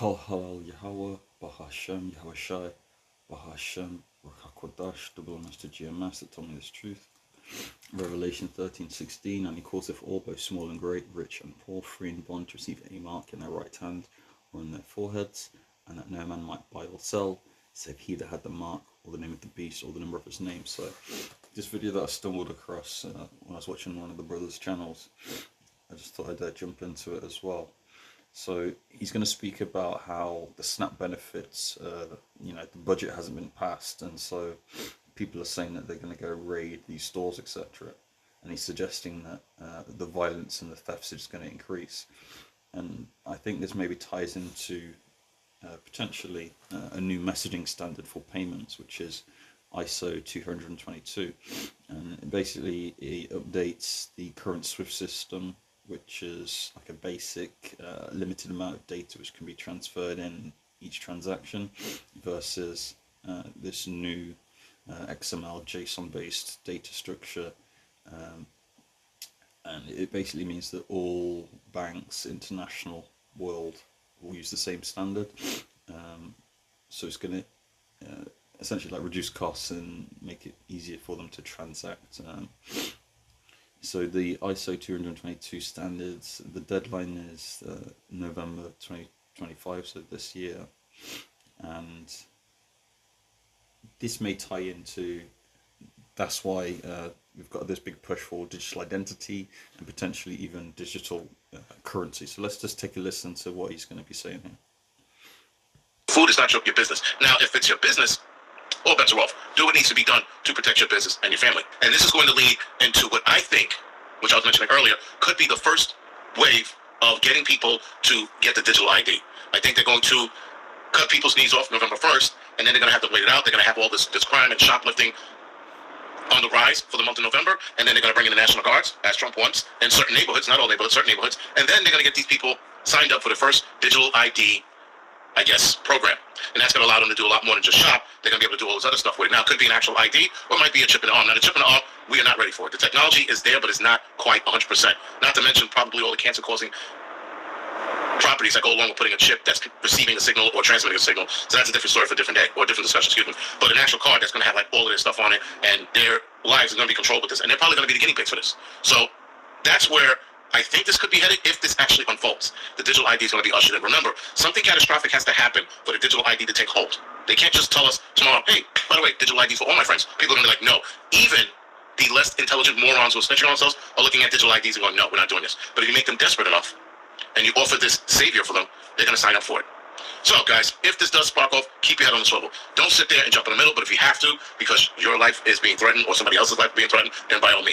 Kol Halal Yahweh, Bahashem, Yahweh Shai, Bahashem, Ruach double honors to GMS that told me this truth. Revelation 13:16, and he causeth all, both small and great, rich and poor, free and bond, to receive any mark in their right hand or in their foreheads, and that no man might buy or sell, save he that had the mark, or the name of the beast, or the number of his name. So, this video that I stumbled across when I was watching one of the brothers' channels, I just thought I'd jump into it as well. So he's going to speak about how the SNAP benefits, the budget hasn't been passed, and so people are saying that they're going to go raid these stores, etc. And he's suggesting that the violence and the thefts are just going to increase. And I think this maybe ties into potentially a new messaging standard for payments, which is ISO 222. And basically it updates the current SWIFT system, which is like a basic limited amount of data which can be transferred in each transaction, versus this new XML JSON based data structure, and it basically means that all banks, international, world, will use the same standard. So it's going to essentially like reduce costs and make it easier for them to transact. So the ISO 222 standards, the deadline is November 2025, so this year, and this may tie into, that's why we've got this big push for digital identity and potentially even digital currency. So let's just take a listen to what he's going to be saying here. Food is not your business. Now, if it's your business, all bets are off. Do what needs to be done to protect your business and your family. And this is going to lead into what I think, which I was mentioning earlier, could be the first wave of getting people to get the digital ID. I think they're going to cut people's knees off November 1st, and then they're going to have to wait it out. They're going to have all this crime and shoplifting on the rise for the month of November, and then they're going to bring in the National Guards, as Trump wants, in certain neighborhoods, not all neighborhoods, certain neighborhoods, and then they're going to get these people signed up for the first digital ID, I guess, program. And that's going to allow them to do a lot more than just shop. They're going to be able to do all this other stuff with it. Now, it could be an actual ID, or it might be a chip in the arm. Now, the chip in the arm, we are not ready for it. The technology is there, but it's not quite 100%. Not to mention probably all the cancer-causing properties that go along with putting a chip that's receiving a signal or transmitting a signal. So that's a different story for a different day, or a different discussion, excuse me. But an actual card that's going to have like all of this stuff on it, and their lives are going to be controlled with this. And they're probably going to be the guinea pigs for this. So that's where I think this could be headed if this actually unfolds. The digital ID is going to be ushered in. Remember, something catastrophic has to happen for the digital ID to take hold. They can't just tell us tomorrow, hey, by the way, digital ID for all my friends. People are going to be like, no. Even the less intelligent morons who are snitching on themselves are looking at digital IDs and going, no, we're not doing this. But if you make them desperate enough and you offer this savior for them, they're going to sign up for it. So, guys, if this does spark off, keep your head on the swivel. Don't sit there and jump in the middle, but if you have to, because your life is being threatened or somebody else's life is being threatened, then by all means.